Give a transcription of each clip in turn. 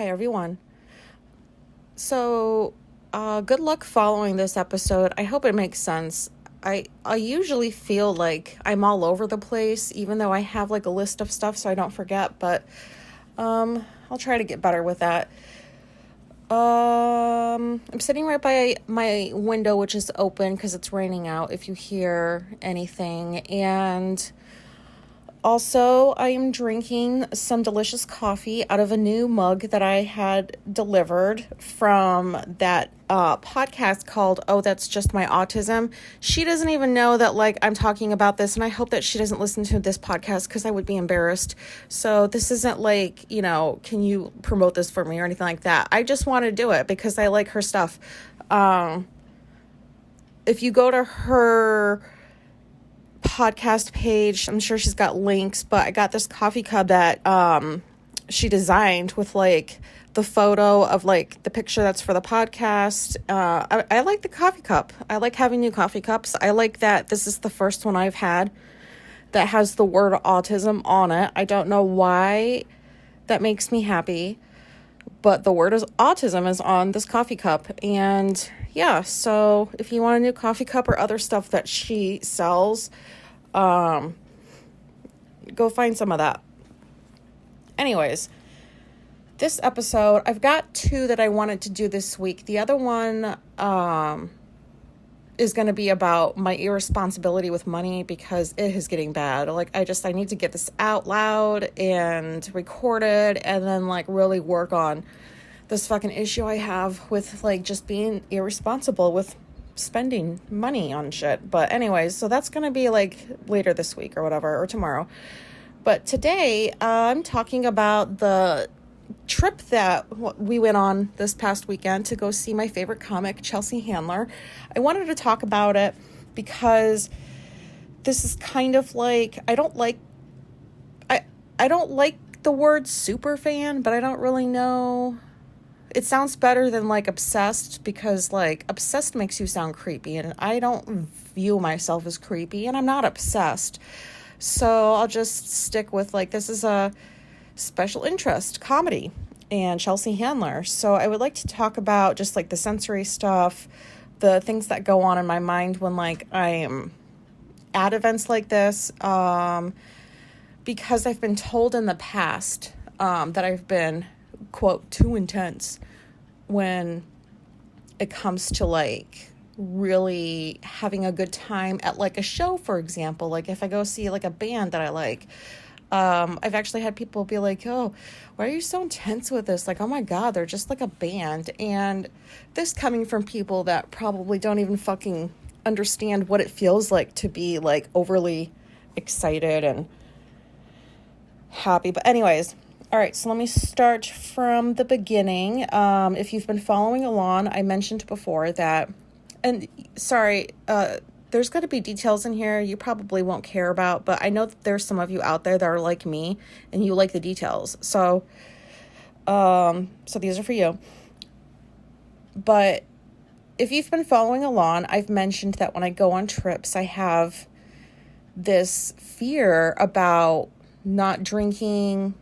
Hi, everyone. So, good luck following this episode. I hope it makes sense. I usually feel like I'm all over the place, even though I have like a list of stuff so I don't forget, but I'll try to get better with that. I'm sitting right by my window, which is open because it's raining out, if you hear anything. And also, I am drinking some delicious coffee out of a new mug that I had delivered from that podcast called Oh, That's Just My Autism. She doesn't even know that, like, I'm talking about this, and I hope that she doesn't listen to this podcast because I would be embarrassed. So this isn't like, can you promote this for me or anything like that. I just want to do it because I like her stuff. If you go to her podcast page, I'm sure she's got links, but I got this coffee cup that she designed with like the photo of like the picture that's for the podcast. I like the coffee cup. I like having new coffee cups. I like that this is the first one I've had that has the word autism on it. I don't know why that makes me happy, but the word is autism is on this coffee cup. And yeah, so if you want a new coffee cup or other stuff that she sells, go find some of that. Anyways, this episode, I've got two that I wanted to do this week. The other one is going to be about my irresponsibility with money because it is getting bad. Like, I need to get this out loud and record it and then like really work on this fucking issue I have with like just being irresponsible with spending money on shit. But anyways, so that's going to be like later this week or whatever, or tomorrow. But today I'm talking about the trip that we went on this past weekend to go see my favorite comic, Chelsea Handler. I wanted to talk about it because this is kind of like, I don't like the word super fan, but I don't really know. It sounds better than like obsessed because like obsessed makes you sound creepy, and I don't view myself as creepy, and I'm not obsessed. So I'll just stick with like, this is a special interest comedy and Chelsea Handler. So I would like to talk about just like the sensory stuff, the things that go on in my mind when like I'm at events like this, because I've been told in the past that I've been, quote, too intense when it comes to like really having a good time at like a show, for example. Like if I go see like a band that I like, I've actually had people be like, oh, why are you so intense with this? Like, oh my God, they're just like a band. And this coming from people that probably don't even fucking understand what it feels like to be like overly excited and happy. But anyways, all right, so let me start from the beginning. If you've been following along, I mentioned before that, and sorry, there's going to be details in here you probably won't care about, but I know that there's some of you out there that are like me and you like the details. So these are for you. But if you've been following along, I've mentioned that when I go on trips, I have this fear about not drinking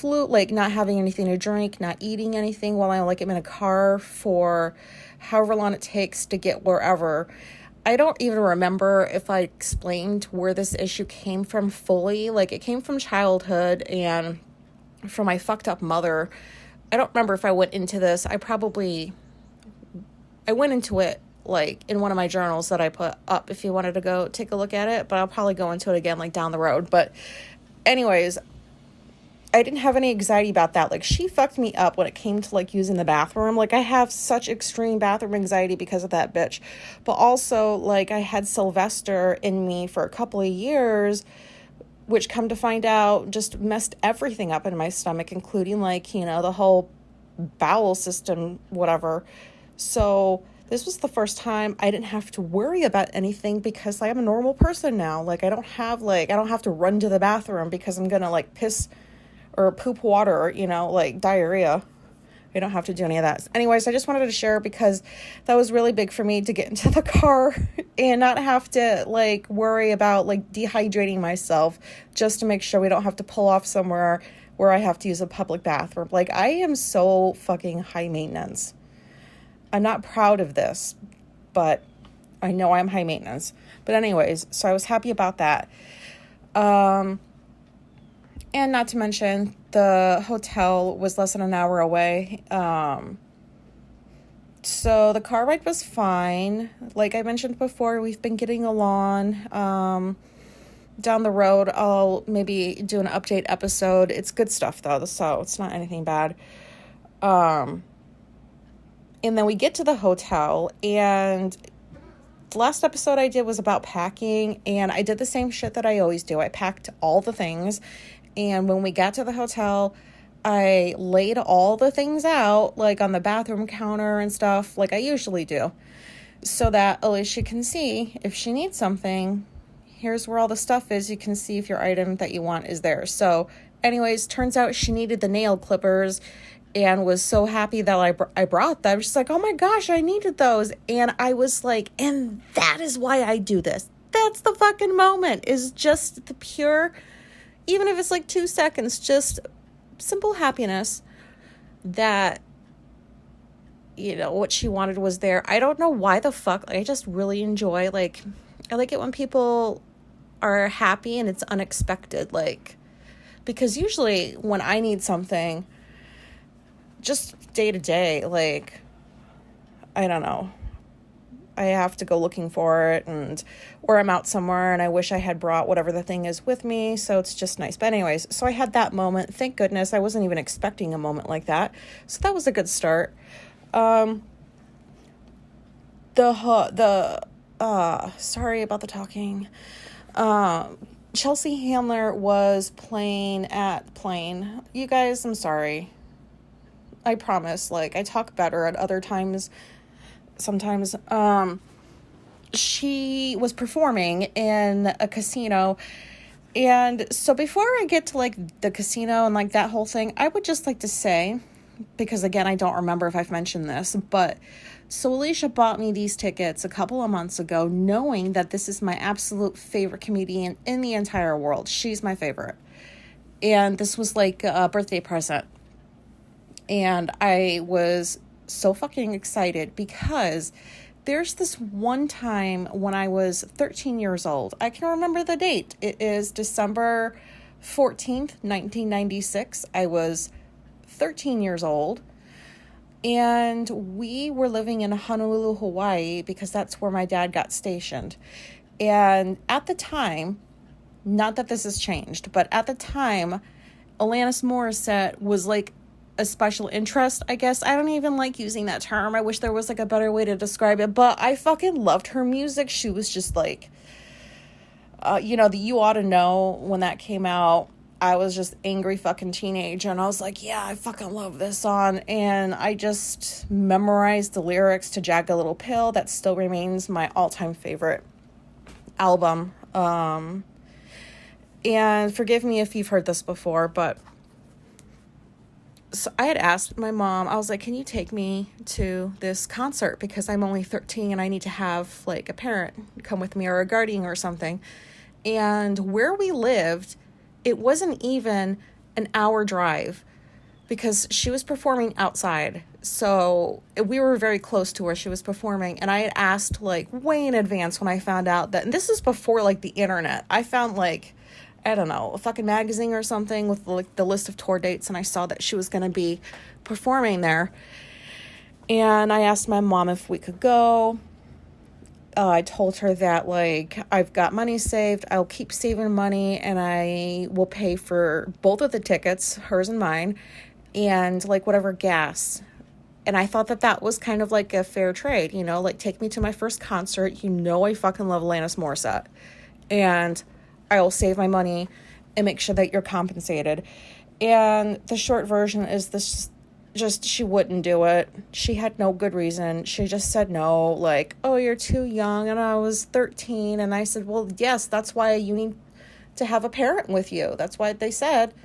like not having anything to drink, not eating anything while I'm in a car for however long it takes to get wherever. I don't even remember if I explained where this issue came from fully. Like, it came from childhood and from my fucked up mother. I don't remember if I went into this. I went into it like in one of my journals that I put up if you wanted to go take a look at it, but I'll probably go into it again like down the road. But anyways, I didn't have any anxiety about that. Like, she fucked me up when it came to like using the bathroom. Like, I have such extreme bathroom anxiety because of that bitch. But also, like, I had Sylvester in me for a couple of years, which, come to find out, just messed everything up in my stomach, including like, the whole bowel system, whatever. So this was the first time I didn't have to worry about anything because I'm a normal person now. Like, I don't have to run to the bathroom because I'm gonna like piss or poop water, like diarrhea. I don't have to do any of that. Anyways, I just wanted to share because that was really big for me to get into the car and not have to like worry about like dehydrating myself just to make sure we don't have to pull off somewhere where I have to use a public bathroom. Like, I am so fucking high maintenance. I'm not proud of this, but I know I'm high maintenance. But anyways, so I was happy about that. And not to mention, the hotel was less than an hour away. So the car ride was fine. Like I mentioned before, we've been getting along. Down the road, I'll maybe do an update episode. It's good stuff, though, so it's not anything bad. And then we get to the hotel, and the last episode I did was about packing, and I did the same shit that I always do. I packed all the things, and when we got to the hotel, I laid all the things out, like on the bathroom counter and stuff, like I usually do, so that Alicia can see if she needs something. Here's where all the stuff is. You can see if your item that you want is there. So anyways, turns out she needed the nail clippers and was so happy that I brought them. She's like, oh my gosh, I needed those. And I was like, and that is why I do this. That's the fucking moment, is just the pure, even if it's like 2 seconds, just simple happiness that, you know, what she wanted was there. I don't know why the fuck. I just really enjoy, like, I like it when people are happy and it's unexpected, like, because usually when I need something just day to day, like, I don't know, I have to go looking for it, and or I'm out somewhere and I wish I had brought whatever the thing is with me, so it's just nice. But anyways, so I had that moment. Thank goodness. I wasn't even expecting a moment like that, so that was a good start. Sorry about the talking. Chelsea Handler was playing. You guys, I'm sorry. I promise, like, I talk better at other times. Sometimes, she was performing in a casino. And so before I get to, like, the casino and, like, that whole thing, I would just like to say, because again, I don't remember if I've mentioned this, but so Alicia bought me these tickets a couple of months ago, knowing that this is my absolute favorite comedian in the entire world. She's my favorite. And this was like a birthday present. And I was so fucking excited because there's this one time when I was 13 years old. I can remember the date. It is December 14th, 1996. I was 13 years old. And we were living in Honolulu, Hawaii, because that's where my dad got stationed. And at the time, not that this has changed, but at the time, Alanis Morissette was like a special interest, I guess. I don't even like using that term. I wish there was like a better way to describe it, but I fucking loved her music. She was just like, the You Ought to Know, when that came out, I was just angry fucking teenager, and I was like, yeah, I fucking love this song, and I just memorized the lyrics to Jagged Little Pill. That still remains my all-time favorite album. And forgive me if you've heard this before, but so I had asked my mom, I was like, can you take me to this concert, because I'm only 13 and I need to have like a parent come with me or a guardian or something. And where we lived, it wasn't even an hour drive, because she was performing outside. So we were very close to where she was performing. And I had asked like way in advance when I found out that, and this is before like the internet, I found like, I don't know, a fucking magazine or something with like the list of tour dates. And I saw that she was going to be performing there. And I asked my mom if we could go. I told her that, like, I've got money saved. I'll keep saving money, and I will pay for both of the tickets, hers and mine, and, like, whatever gas. And I thought that that was kind of like a fair trade, you know, like, take me to my first concert. You know I fucking love Alanis Morissette. And I will save my money and make sure that you're compensated. And the short version is this. Just, she wouldn't do it. She had no good reason. She just said no, like, oh, you're too young. And I was 13. And I said, well, yes, that's why you need to have a parent with you. That's why they said,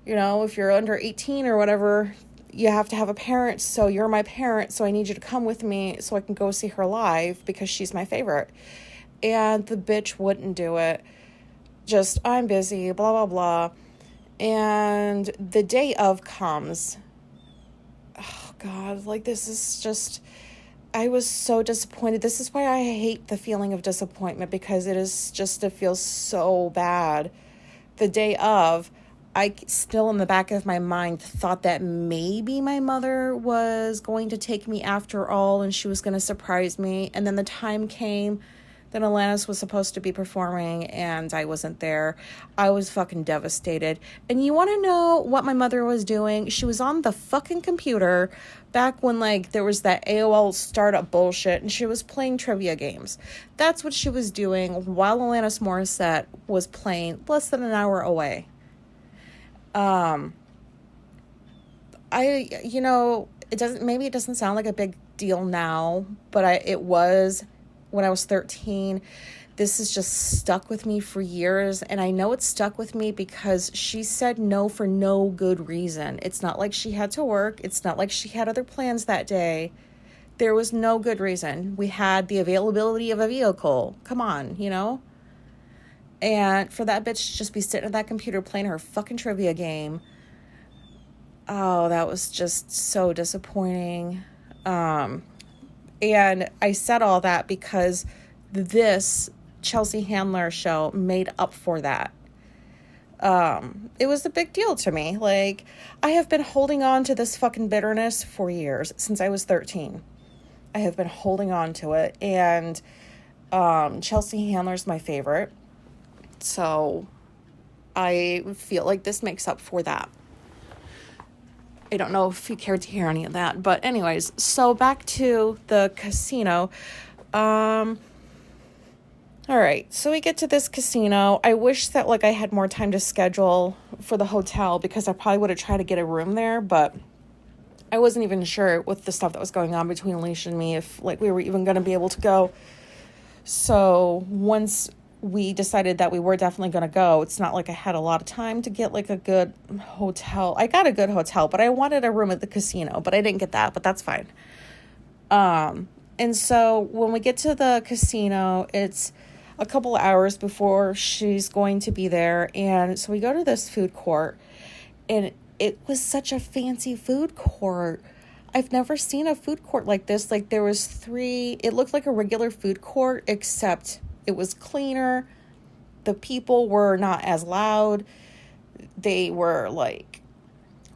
you know, if you're under 18 or whatever, you have to have a parent. So you're my parent. So I need you to come with me so I can go see her live, because she's my favorite. And the bitch wouldn't do it. Just, I'm busy, blah, blah, blah. And the day of comes. Oh, God, like, this is just... I was so disappointed. This is why I hate the feeling of disappointment, because it feels so bad. The day of, I still in the back of my mind thought that maybe my mother was going to take me after all and she was going to surprise me. And then the time came that Alanis was supposed to be performing and I wasn't there. I was fucking devastated. And you want to know what my mother was doing? She was on the fucking computer back when, like, there was that AOL startup bullshit, and she was playing trivia games. That's what she was doing while Alanis Morissette was playing less than an hour away. It doesn't sound like a big deal now, but it was when I was 13. This has just stuck with me for years, and I know it's stuck with me because she said no for no good reason. It's not like she had to work. It's not like she had other plans that day. There was no good reason. We had the availability of a vehicle. Come on, you know? And for that bitch to just be sitting at that computer playing her fucking trivia game, oh, that was just so disappointing. And I said all that because this Chelsea Handler show made up for that. It was a big deal to me. Like, I have been holding on to this fucking bitterness for years, since I was 13. I have been holding on to it, and Chelsea Handler's my favorite. So I feel like this makes up for that. I don't know if you cared to hear any of that. But anyways, so back to the casino. All right, so we get to this casino. I wish that, like, I had more time to schedule for the hotel, because I probably would have tried to get a room there, but I wasn't even sure with the stuff that was going on between Alicia and me if, like, we were even going to be able to go. So once we decided that we were definitely going to go, it's not like I had a lot of time to get, like, a good hotel. I got a good hotel, but I wanted a room at the casino, but I didn't get that, but that's fine. And so when we get to the casino, it's a couple hours before she's going to be there, and so we go to this food court, and it was such a fancy food court. I've never seen a food court like this. Like, there was it looked like a regular food court, except it was cleaner. The people were not as loud. They were, like,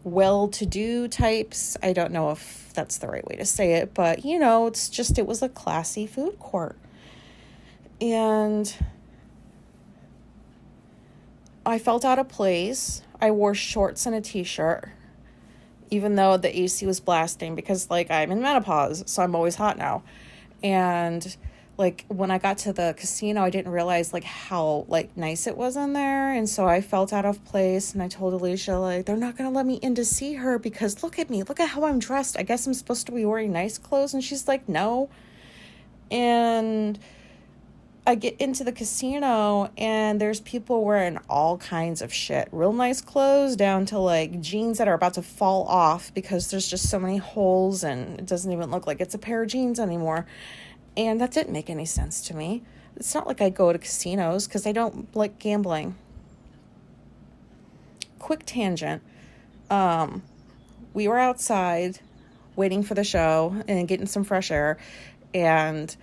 well-to-do types. I don't know if that's the right way to say it, but, you know, it was a classy food court. And I felt out of place. I wore shorts and a t-shirt, even though the AC was blasting, because, like, I'm in menopause, so I'm always hot now. And, like, when I got to the casino, I didn't realize, like, how, like, nice it was in there. And so I felt out of place, and I told Alicia, like, they're not going to let me in to see her because look at me. Look at how I'm dressed. I guess I'm supposed to be wearing nice clothes. And she's like, no. And I get into the casino, and there's people wearing all kinds of shit. Real nice clothes down to, like, jeans that are about to fall off because there's just so many holes, and it doesn't even look like it's a pair of jeans anymore. And that didn't make any sense to me. It's not like I go to casinos because I don't like gambling. Quick tangent. We were outside waiting for the show and getting some fresh air, and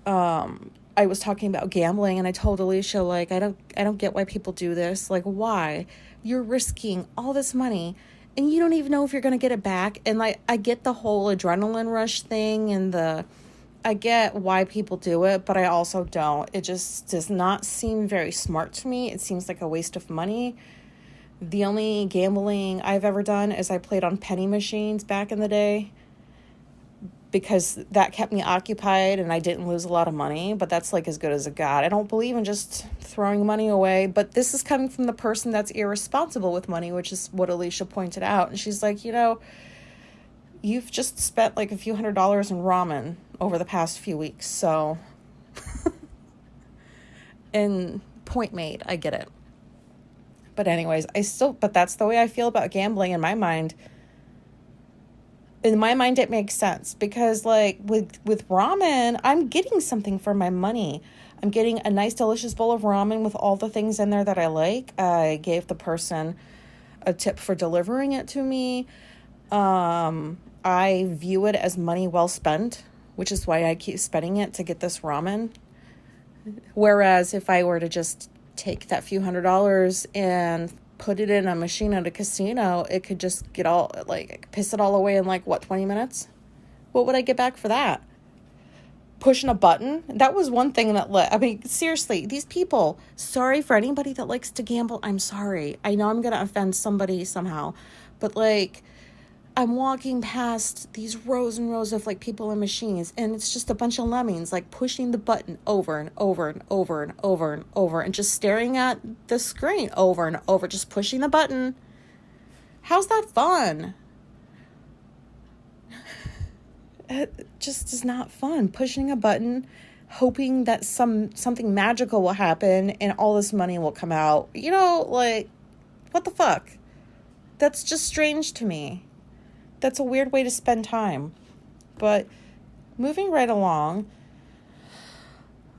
I was talking about gambling, and I told Alicia, like, I don't get why people do this. Like, why? You're risking all this money, and you don't even know if you're going to get it back. And, like, I get the whole adrenaline rush thing, and I get why people do it, but I also don't. It just does not seem very smart to me. It seems like a waste of money. The only gambling I've ever done is I played on penny machines back in the day, because that kept me occupied and I didn't lose a lot of money, but that's, like, as good as it got. I don't believe in just throwing money away, but this is coming from the person that's irresponsible with money, which is what Alicia pointed out. And she's like, you know, you've just spent, like, a few $100s in ramen over the past few weeks, so. And point made, I get it. But anyways, but that's the way I feel about gambling in my mind. In my mind, it makes sense because, like, with ramen, I'm getting something for my money. I'm getting a nice, delicious bowl of ramen with all the things in there that I like. I gave the person a tip for delivering it to me. I view it as money well spent, which is why I keep spending it to get this ramen. Whereas if I were to just take that few $100s and put it in a machine at a casino, it could just get all, like, piss it all away in, 20 minutes? What would I get back for that? Pushing a button? That was one thing that seriously, these people, sorry for anybody that likes to gamble, I'm sorry. I know I'm going to offend somebody somehow, but, I'm walking past these rows and rows of people in machines, and it's just a bunch of lemmings pushing the button over and over and over and over and over and just staring at the screen over and over, just pushing the button. How's that fun? It just is not fun. Pushing a button, hoping that something magical will happen and all this money will come out. What the fuck? That's just strange to me. That's a weird way to spend time. But moving right along,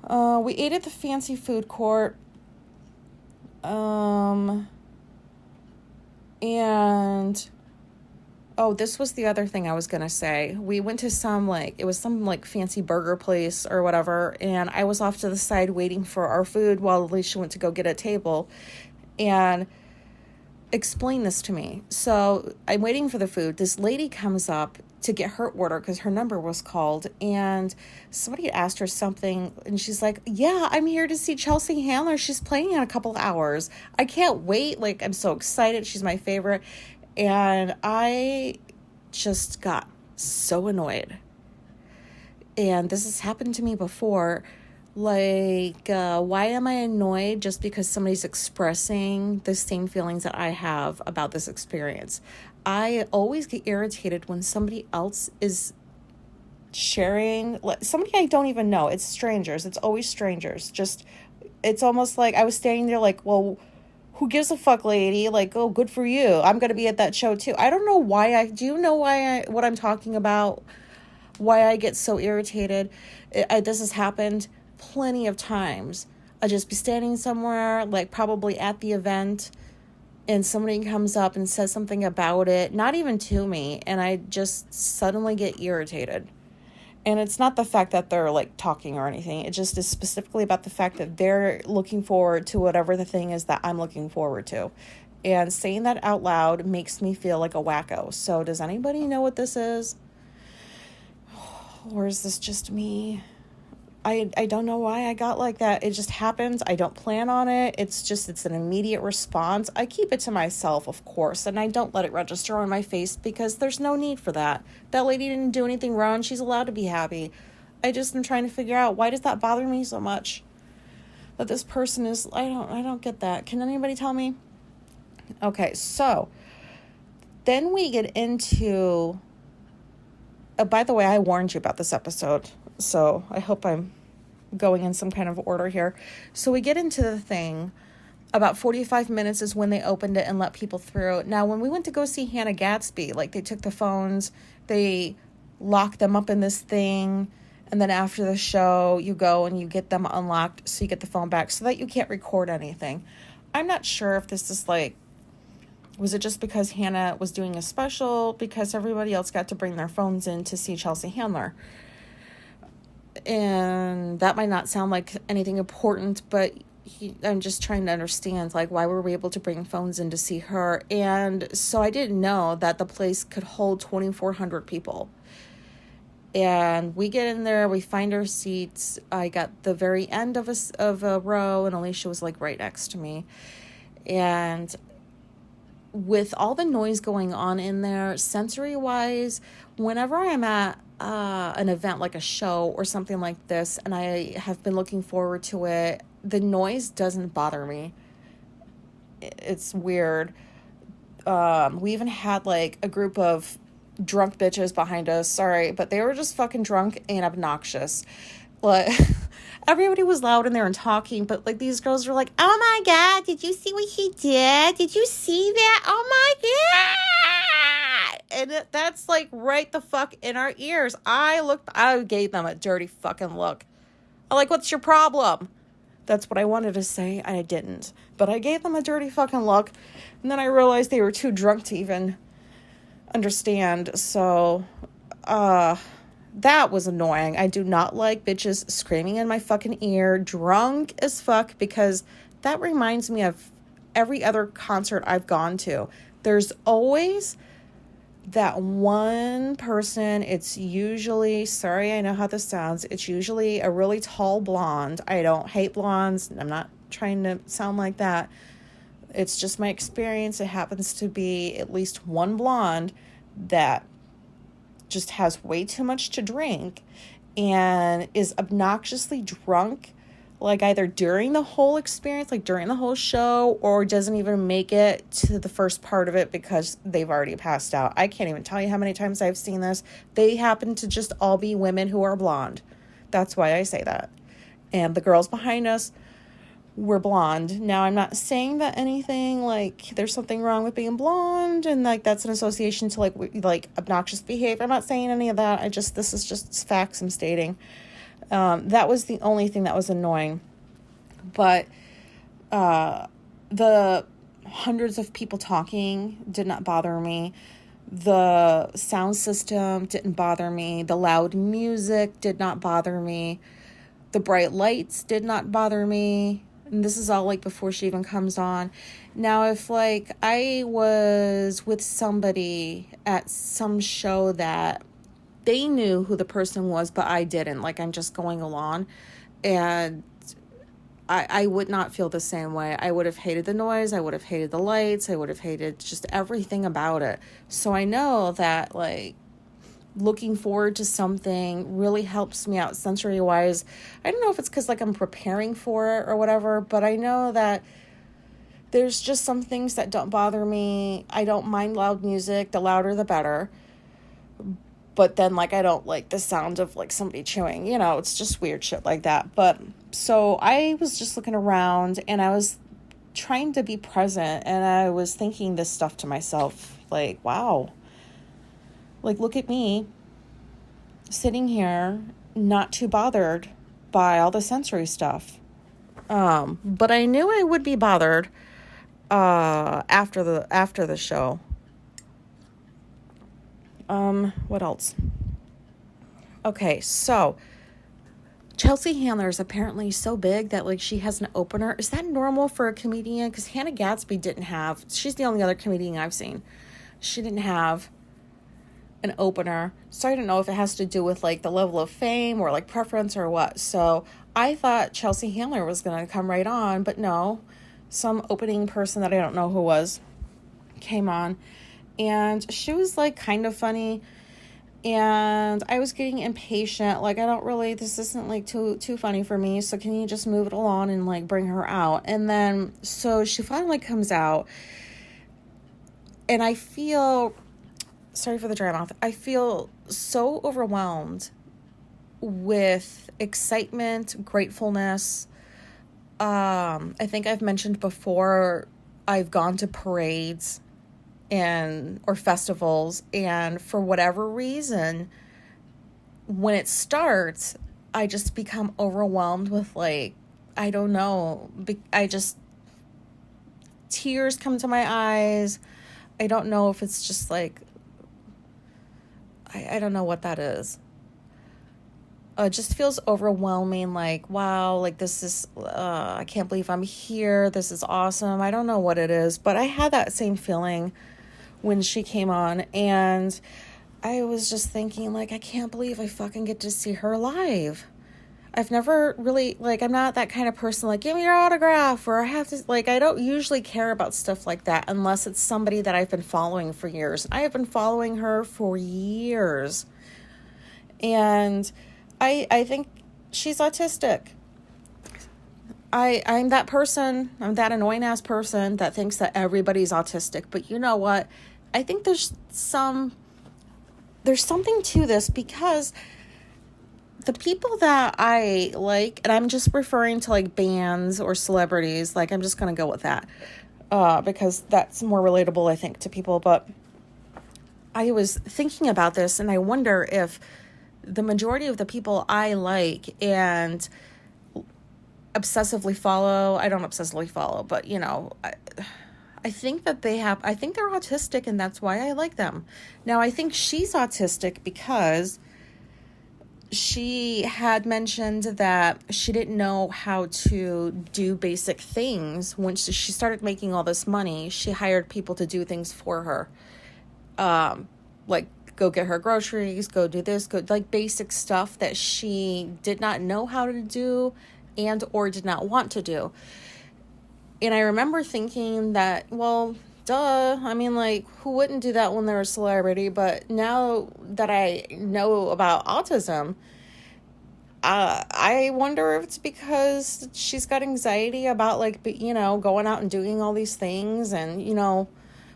we ate at the fancy food court. This was the other thing I was going to say. We went to some fancy burger place or whatever, and I was off to the side waiting for our food while Alicia went to go get a table. And explain this to me. So I'm waiting for the food. This lady comes up to get her order because her number was called, and somebody asked her something, and she's like, yeah, I'm here to see Chelsea Handler. She's playing in a couple of hours. I can't wait. I'm so excited. She's my favorite. And I just got so annoyed. And this has happened to me before. Why am I annoyed just because somebody's expressing the same feelings that I have about this experience? I always get irritated when somebody else is sharing, somebody I don't even know. It's strangers. It's always strangers. It's almost like I was standing there well, who gives a fuck, lady? Oh, good for you. I'm going to be at that show too. I don't know why do you know what I'm talking about? Why I get so irritated? This has happened plenty of times. I'll just be standing somewhere, probably at the event, and somebody comes up and says something about it, not even to me, and I just suddenly get irritated. And it's not the fact that they're talking or anything. It just is specifically about the fact that they're looking forward to whatever the thing is that I'm looking forward to. And saying that out loud makes me feel like a wacko. So does anybody know what this is? Or is this just me? I don't know why I got like that. It just happens. I don't plan on it. It's an immediate response. I keep it to myself, of course, and I don't let it register on my face because there's no need for that. That lady didn't do anything wrong. She's allowed to be happy. I just am trying to figure out, why does that bother me so much? That this person is, I don't get that. Can anybody tell me? Okay, so then we get into, by the way, I warned you about this episode, so I hope I'm going in some kind of order here. So we get into the thing. About 45 minutes is when they opened it and let people through. Now, when we went to go see Hannah Gatsby, they took the phones, they locked them up in this thing, and then after the show, you go and you get them unlocked so you get the phone back so that you can't record anything. I'm not sure if this is was it just because Hannah was doing a special, because everybody else got to bring their phones in to see Chelsea Handler. And that might not sound like anything important, but I'm just trying to understand, why were we able to bring phones in to see her? And so I didn't know that the place could hold 2,400 people. And we get in there, we find our seats. I got the very end of a row, and Alicia was right next to me. And with all the noise going on in there, sensory-wise, whenever I'm at an event like a show or something like this, and I have been looking forward to it, the noise doesn't bother me. It's weird. We even had a group of drunk bitches behind us, sorry, but they were just fucking drunk and obnoxious. Everybody was loud in there and talking, but these girls were like, oh my god, did you see what he did? Did you see that? Oh my god! And that's right the fuck in our ears. I gave them a dirty fucking look. Like, what's your problem? That's what I wanted to say, and I didn't. But I gave them a dirty fucking look, and then I realized they were too drunk to even understand. So, that was annoying. I do not like bitches screaming in my fucking ear, drunk as fuck, because that reminds me of every other concert I've gone to. There's always that one person. It's usually, sorry, I know how this sounds, it's usually a really tall blonde. I don't hate blondes. I'm not trying to sound like that. It's just my experience. It happens to be at least one blonde that just has way too much to drink and is obnoxiously drunk, like either during the whole experience, like during the whole show, or doesn't even make it to the first part of it because they've already passed out. I can't even tell you how many times I've seen this. They happen to just all be women who are blonde. That's why I say that. And the girls behind us were blonde. Now, I'm not saying that anything, like, there's something wrong with being blonde and, like, that's an association to, like obnoxious behavior. I'm not saying any of that. This is just facts I'm stating. That was the only thing that was annoying. But the hundreds of people talking did not bother me. The sound system didn't bother me. The loud music did not bother me. The bright lights did not bother me. And this is all, like, before she even comes on. Now, if, like, I was with somebody at some show that they knew who the person was, but I didn't, like, I'm just going along, and I would not feel the same way. I would have hated the noise. I would have hated the lights. I would have hated just everything about it. So I know that, like, looking forward to something really helps me out sensory-wise. I don't know if it's because, like, I'm preparing for it or whatever, but I know that there's just some things that don't bother me. I don't mind loud music. The louder, the better. But then, like, I don't like the sound of, like, somebody chewing. You know, it's just weird shit like that. But so I was just looking around, and I was trying to be present, and I was thinking this stuff to myself, like, wow. Like, look at me sitting here, not too bothered by all the sensory stuff. But I knew I would be bothered after the show. What else? Okay, so Chelsea Handler is apparently so big that, like, she has an opener. Is that normal for a comedian? Because Hannah Gadsby didn't have. She's the only other comedian I've seen. She didn't have an opener, so I don't know if it has to do with, like, the level of fame or, like, preference or what. So I thought Chelsea Handler was gonna come right on, but no, some opening person that I don't know who was came on, and she was, like, kind of funny, and I was getting impatient. Like, I don't really, this isn't, like, too funny for me, so can you just move it along and, like, bring her out? And then so she finally comes out, and I feel, sorry for the dry mouth, I feel so overwhelmed with excitement, gratefulness. I think I've mentioned before, I've gone to parades or festivals, and for whatever reason, when it starts, I just become overwhelmed with, like, I don't know, tears come to my eyes. I don't know if it's just, like, I don't know what that is. It just feels overwhelming, like, wow, like, this is, I can't believe I'm here, this is awesome. I don't know what it is, but I had that same feeling when she came on, and I was just thinking, like, I can't believe I fucking get to see her live. I've never really, like, I'm not that kind of person, like, give me your autograph, or I have to, like, I don't usually care about stuff like that unless it's somebody that I've been following for years. I have been following her for years, and I think she's autistic. I'm that person, I'm that annoying ass person that thinks that everybody's autistic, but you know what? I think there's something to this, because the people that I like, and I'm just referring to, like, bands or celebrities, like, I'm just going to go with that, because that's more relatable, I think, to people. But I was thinking about this, and I wonder if the majority of the people I like and obsessively follow. I don't obsessively follow, but you know, I think that I think they're autistic, and that's why I like them. Now, I think she's autistic because she had mentioned that she didn't know how to do basic things. When she started making all this money, she hired people to do things for her. Like go get her groceries, go do this, go like basic stuff that she did not know how to do and or did not want to do. And I remember thinking that, well, duh. I mean, like, who wouldn't do that when they're a celebrity? But now that I know about autism, I wonder if it's because she's got anxiety about, like, you know, going out and doing all these things and, you know,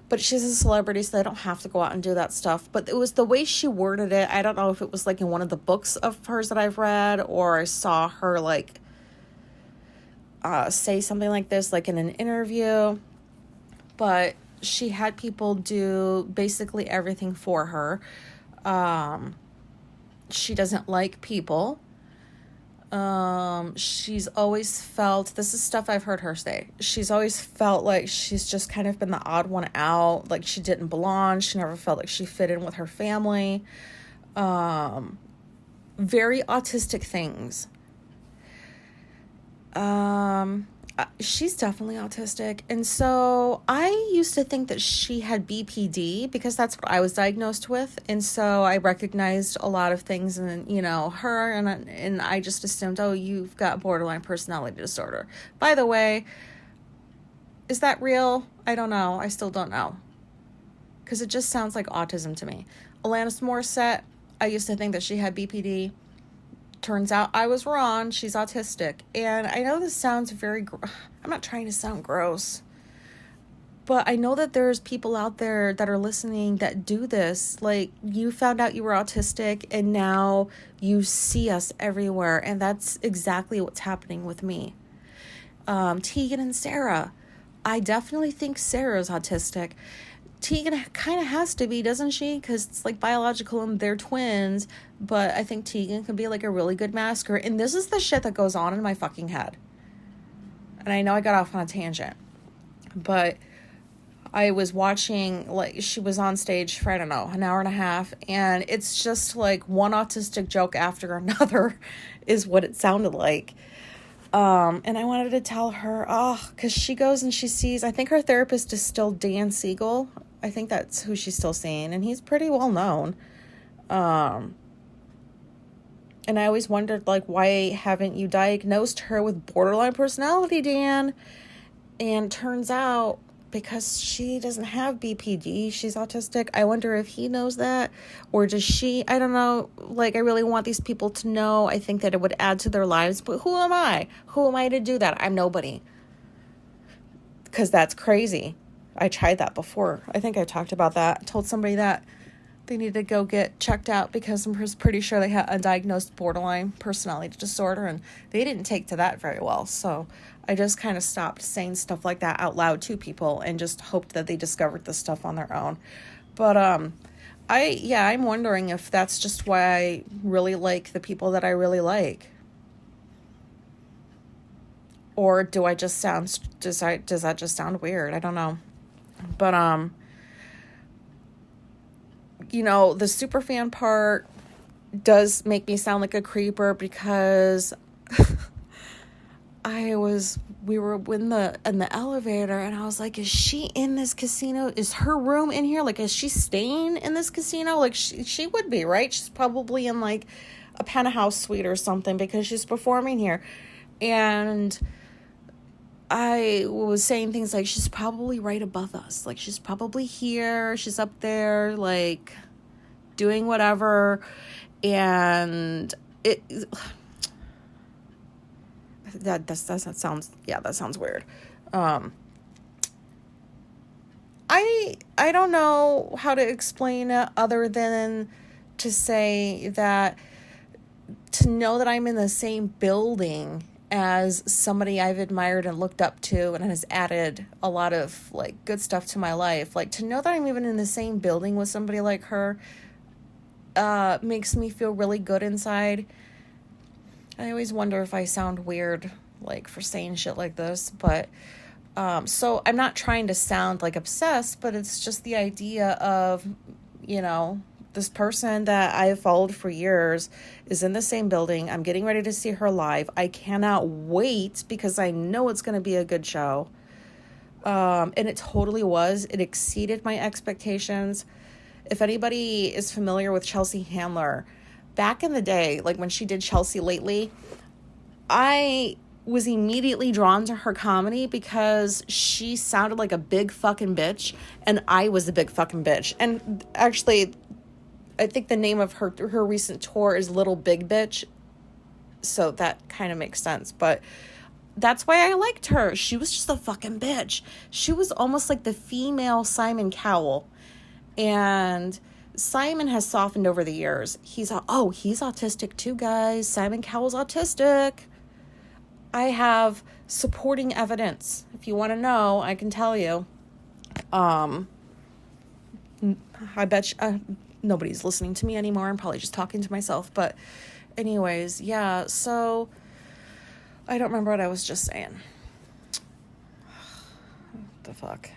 but she's a celebrity, so they don't have to go out and do that stuff. But it was the way she worded it. I don't know if it was, like, in one of the books of hers that I've read, or I saw her, like, say something like this, like in an interview, but she had people do basically everything for her. She doesn't like people. She's always felt, this is stuff I've heard her say, she's always felt like she's just kind of been the odd one out, like she didn't belong. She never felt like she fit in with her family. Very autistic things. She's definitely autistic. And so I used to think that she had BPD because that's what I was diagnosed with. And so I recognized a lot of things in, you know, her, and I just assumed, oh, you've got borderline personality disorder. By the way, is that real? I don't know. I still don't know. Because it just sounds like autism to me. Alanis Morissette, I used to think that she had BPD. Turns out I was wrong. She's autistic. And I know this sounds very I'm not trying to sound gross, but I know that there's people out there that are listening that do this. Like, you found out you were autistic and now you see us everywhere, and that's exactly what's happening with me. Tegan and Sarah, I definitely think Sarah's autistic. Tegan kind of has to be, doesn't she? Because it's like biological and they're twins. But I think Tegan can be like a really good masker. And this is the shit that goes on in my fucking head. And I know I got off on a tangent. But I was watching, like, she was on stage for, I don't know, an hour and a half. And it's just like one autistic joke after another is what it sounded like. And I wanted to tell her, because she goes and she sees, I think her therapist is still Dan Siegel. I think that's who she's still seeing, and he's pretty well known. And I always wondered, like, why haven't you diagnosed her with borderline personality, Dan? And turns out, because she doesn't have BPD, she's autistic. I wonder if he knows that, or does she? I don't know. Like, I really want these people to know. I think that it would add to their lives, but who am I? Who am I to do that? I'm nobody. Because that's crazy. I tried that before. I think I talked about that. I told somebody that they needed to go get checked out because I'm pretty sure they had undiagnosed borderline personality disorder, and they didn't take to that very well. So I just kind of stopped saying stuff like that out loud to people and just hoped that they discovered this stuff on their own. But I'm wondering if that's just why I really like the people that I really like. Or do I just sound, does that just sound weird? I don't know. But, you know, the superfan part does make me sound like a creeper because we were in the elevator and I was like, is she in this casino? Is her room in here? Like, is she staying in this casino? Like, she would be, right? She's probably in like a penthouse suite or something because she's performing here. And I was saying things like, she's probably right above us. Like, she's probably here. She's up there, like, doing whatever. And that sounds weird. I don't know how to explain it other than to say that, to know that I'm in the same building as somebody I've admired and looked up to and has added a lot of, like, good stuff to my life. Like, to know that I'm even in the same building with somebody like her makes me feel really good inside. I always wonder if I sound weird, like, for saying shit like this, but, so I'm not trying to sound, like, obsessed, but it's just the idea of, you know, this person that I've followed for years is in the same building. I'm getting ready to see her live. I cannot wait because I know it's going to be a good show. And it totally was. It exceeded my expectations. If anybody is familiar with Chelsea Handler, back in the day, like when she did Chelsea Lately, I was immediately drawn to her comedy because she sounded like a big fucking bitch, and I was a big fucking bitch. And actually, I think the name of her recent tour is Little Big Bitch, so that kind of makes sense. But that's why I liked her. She was just a fucking bitch. She was almost like the female Simon Cowell. And Simon has softened over the years. He's autistic too, guys. Simon Cowell's autistic. I have supporting evidence. If you want to know, I can tell you. I bet nobody's listening to me anymore. I'm probably just talking to myself. But anyways, yeah, so I don't remember what I was just saying. What the fuck?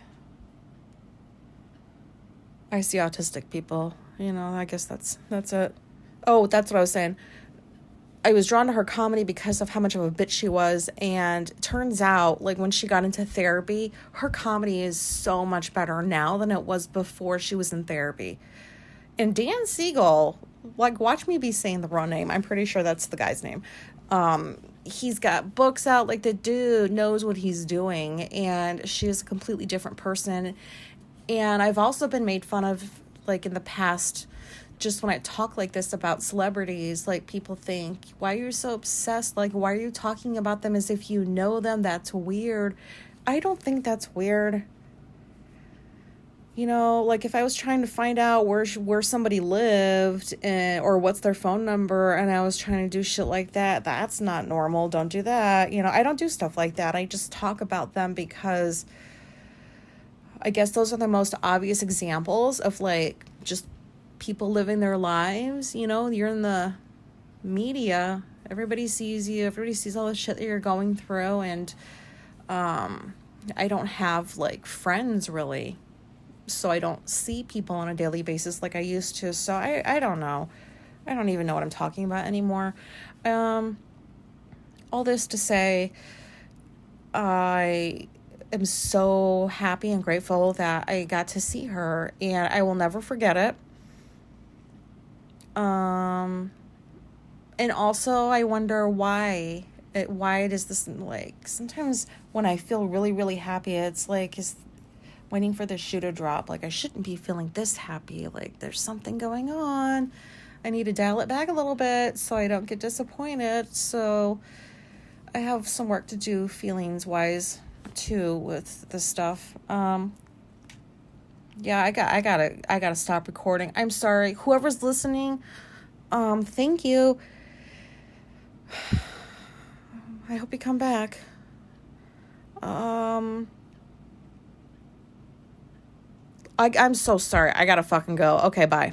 I see autistic people. You know, I guess that's it. Oh, that's what I was saying. I was drawn to her comedy because of how much of a bitch she was, and turns out, like, when she got into therapy, her comedy is so much better now than it was before she was in therapy. And Dan Siegel, like, watch me be saying the wrong name. I'm pretty sure that's the guy's name. He's got books out. Like, the dude knows what he's doing, and she's a completely different person. And I've also been made fun of, like, in the past, just when I talk like this about celebrities, like, people think, why are you so obsessed? Like, why are you talking about them as if you know them? That's weird. I don't think that's weird. You know, like, if I was trying to find out where somebody lived or what's their phone number, and I was trying to do shit like that, that's not normal. Don't do that. You know, I don't do stuff like that. I just talk about them because I guess those are the most obvious examples of, like, just people living their lives. You know, you're in the media, everybody sees you, everybody sees all the shit that you're going through, and I don't have, like, friends really, so I don't see people on a daily basis like I used to, so I don't know. I don't even know what I'm talking about anymore. All this to say, I am so happy and grateful that I got to see her, and I will never forget it. And also I wonder why does this, like, sometimes when I feel really, really happy, it's like, is waiting for the shoe to drop. Like, I shouldn't be feeling this happy. Like, there's something going on. I need to dial it back a little bit so I don't get disappointed. So I have some work to do feelings wise too with this stuff. Yeah, I gotta stop recording. I'm sorry. Whoever's listening, thank you. I hope you come back. I'm so sorry. I gotta fucking go. Okay, bye.